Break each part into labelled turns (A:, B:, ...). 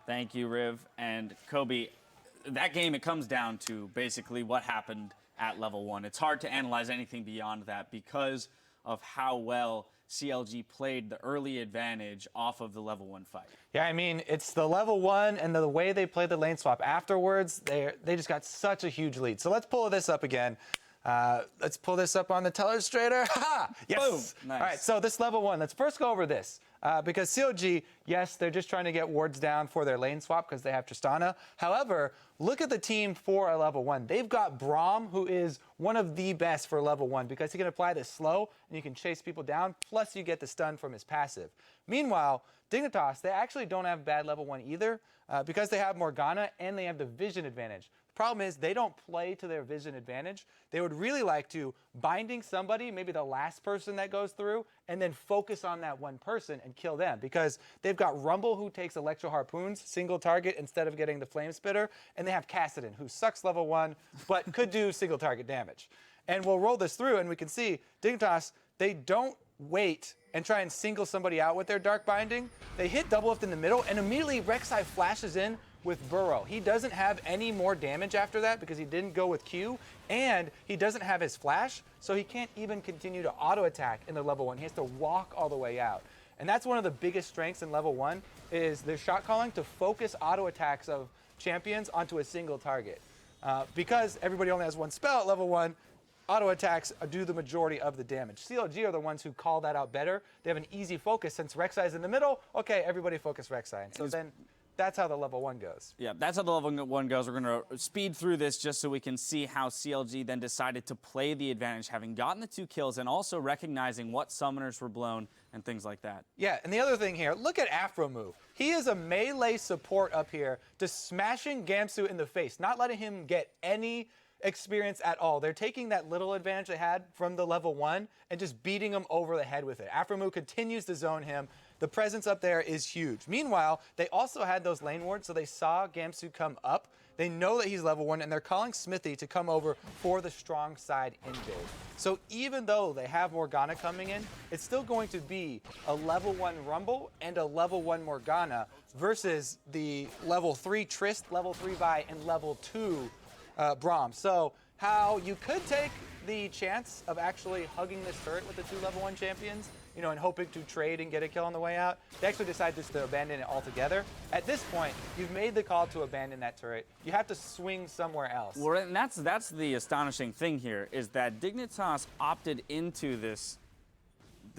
A: Thank you, Riv. And Kobe, that game, it comes down to basically what happened at level 1. It's hard to analyze anything beyond that because of how well CLG played the early advantage off of the level 1 fight.
B: Yeah, I mean, it's the level 1 and the way they played the lane swap afterwards, they just got such a huge lead. So let's pull this up again. Let's pull this up on the telestrator. Ha! Yes.
A: Boom. Nice.
B: All right, so this level 1, let's first go over this. Because CLG, yes, they're just trying to get wards down for their lane swap because they have Tristana. However, look at the team for a level 1. They've got Braum, who is one of the best for level 1 because he can apply this slow and you can chase people down, plus you get the stun from his passive. Meanwhile, Dignitas, they actually don't have bad level 1 either because they have Morgana and they have the vision advantage. The problem is they don't play to their vision advantage. They would really like to binding somebody, maybe the last person that goes through, and then focus on that one person and kill them because they've got Rumble who takes Electro Harpoons, single target instead of getting the Flame Spitter, and they have Kassadin who sucks level 1 but could do single target damage. And we'll roll this through and we can see Dignitas, they don't wait and try and single somebody out with their Dark Binding. They hit double lift in the middle and immediately Rek'Sai flashes in with Burrow. He doesn't have any more damage after that because he didn't go with Q, and he doesn't have his flash, so he can't even continue to auto attack in the level 1. He has to walk all the way out. And that's one of the biggest strengths in level 1 is their shot calling to focus auto attacks of champions onto a single target. Because everybody only has one spell at level 1, auto attacks do the majority of the damage. CLG are the ones who call that out better. They have an easy focus since Rek'Sai is in the middle. Okay, everybody focus Rek'Sai. And so then that's how the level 1 goes.
A: Yeah, that's how the level 1 goes. We're going to speed through this just so we can see how CLG then decided to play the advantage, having gotten the 2 kills and also recognizing what summoners were blown and things like that.
B: Yeah, and the other thing here, look at Afro move. He is a melee support up here, just smashing Gamsu in the face, not letting him get any experience at all. They're taking that little advantage they had from the level 1 and just beating him over the head with it. Afromu continues to zone him. The presence up there is huge. Meanwhile, they also had those lane wards, so they saw Gamsu come up. They know that he's level 1, and they're calling Smithy to come over for the strong side invade. So even though they have Morgana coming in, it's still going to be a level 1 Rumble and a level 1 Morgana versus the level 3 Trist, level 3 Vi, and level 2 Braum. So how you could take the chance of actually hugging this turret with the 2 level 1 champions, you know, and hoping to trade and get a kill on the way out. They actually decided just to abandon it altogether. At this point, you've made the call to abandon that turret. You have to swing somewhere else.
A: Well, and that's the astonishing thing here is that Dignitas opted into this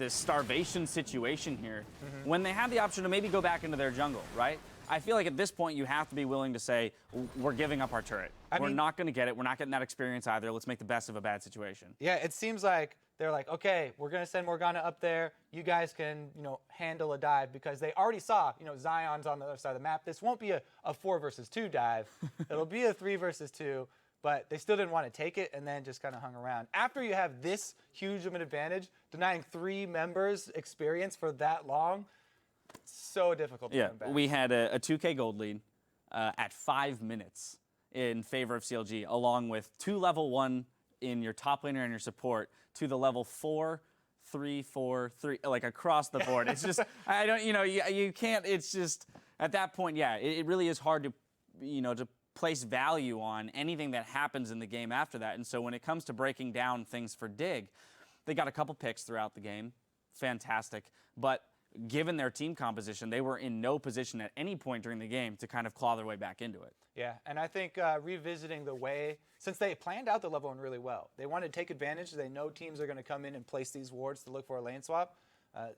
A: starvation situation here when they had the option to maybe go back into their jungle, right? I feel like at this point you have to be willing to say, we're giving up our turret. We're not going to get it. We're not getting that experience either. Let's make the best of a bad situation.
B: Yeah, it seems like they're like, okay, we're going to send Morgana up there. You guys can, you know, handle a dive because they already saw, you know, Zion's on the other side of the map. This won't be a 4 versus 2 dive. It'll be a 3 versus 2. But they still didn't want to take it and then just kind of hung around. After you have this huge of an advantage, denying 3 members experience for that long, so difficult to come back.
A: We had a 2K gold lead at 5 minutes in favor of CLG, along with 2 level 1 in your top laner and your support to the level 4, 3, 4, 3, like across the board. It's just, I don't, you know, you can't, it's just, at that point, yeah, it really is hard to, you know, to place value on anything that happens in the game after that. And so when it comes to breaking down things for Dig, they got a couple picks throughout the game. Fantastic. But given their team composition, they were in no position at any point during the game to kind of claw their way back into it.
B: Yeah, and I think revisiting the way, since they planned out the level 1 really well, they wanted to take advantage. They know teams are going to come in and place these wards to look for a lane swap.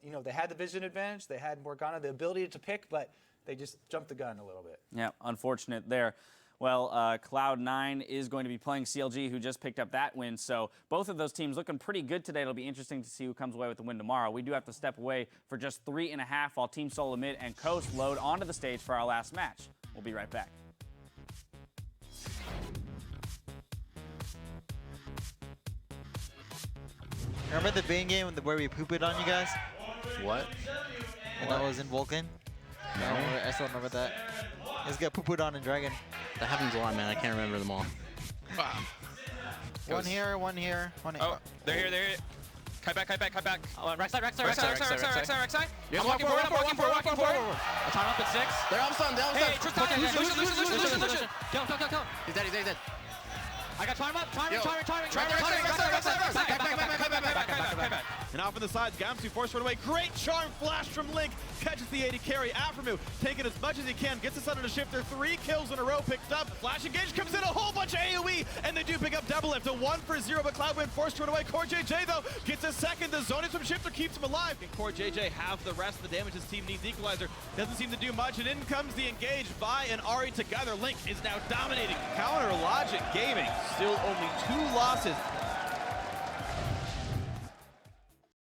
B: You know, they had the vision advantage. They had Morgana, the ability to pick, but they just jumped the gun a little bit.
A: Yeah, unfortunate there. Well, Cloud9 is going to be playing CLG, who just picked up that win. So both of those teams looking pretty good today. It'll be interesting to see who comes away with the win tomorrow. We do have to step away for just 3.5 while Team Solo Mid and Coast load onto the stage for our last match. We'll be right back.
C: Remember the Bane game where we pooped on you guys?
D: What?
C: When I was in Vulcan?
D: No.
C: I still remember that. Let's get pooped on in Dragon.
D: That happens a lot, man. I can't remember them all.
C: One here, one here, one here.
E: Oh, they're here, they're here. Kite back.
F: Right side.
E: Right side.
D: Yes,
E: I'm walking forward.
F: I'll time up in 6.
D: They're up stun.
E: Hey, Tristan, Lucian.
F: Kill him.
D: He's dead.
F: I got time up. Timing.
E: Back.
G: And off on the sides, Gamsu forced run away. Great charm flash from Link. Catches the AD carry. Afremu taking as much as he can. Gets the sun into shifter. 3 kills in a row picked up. Flash engage comes in. A whole bunch of AoE. And they do pick up double lift. A 1-for-0, but Cloudwind forced to run away. Core JJ, though, gets a second. The zone is from shifter. Keeps him alive. Can Core JJ have the rest of the damage his team needs? Equalizer doesn't seem to do much. And in comes the engage. Vi and Ari together. Link is now dominating. Counter Logic Gaming. Still only 2 losses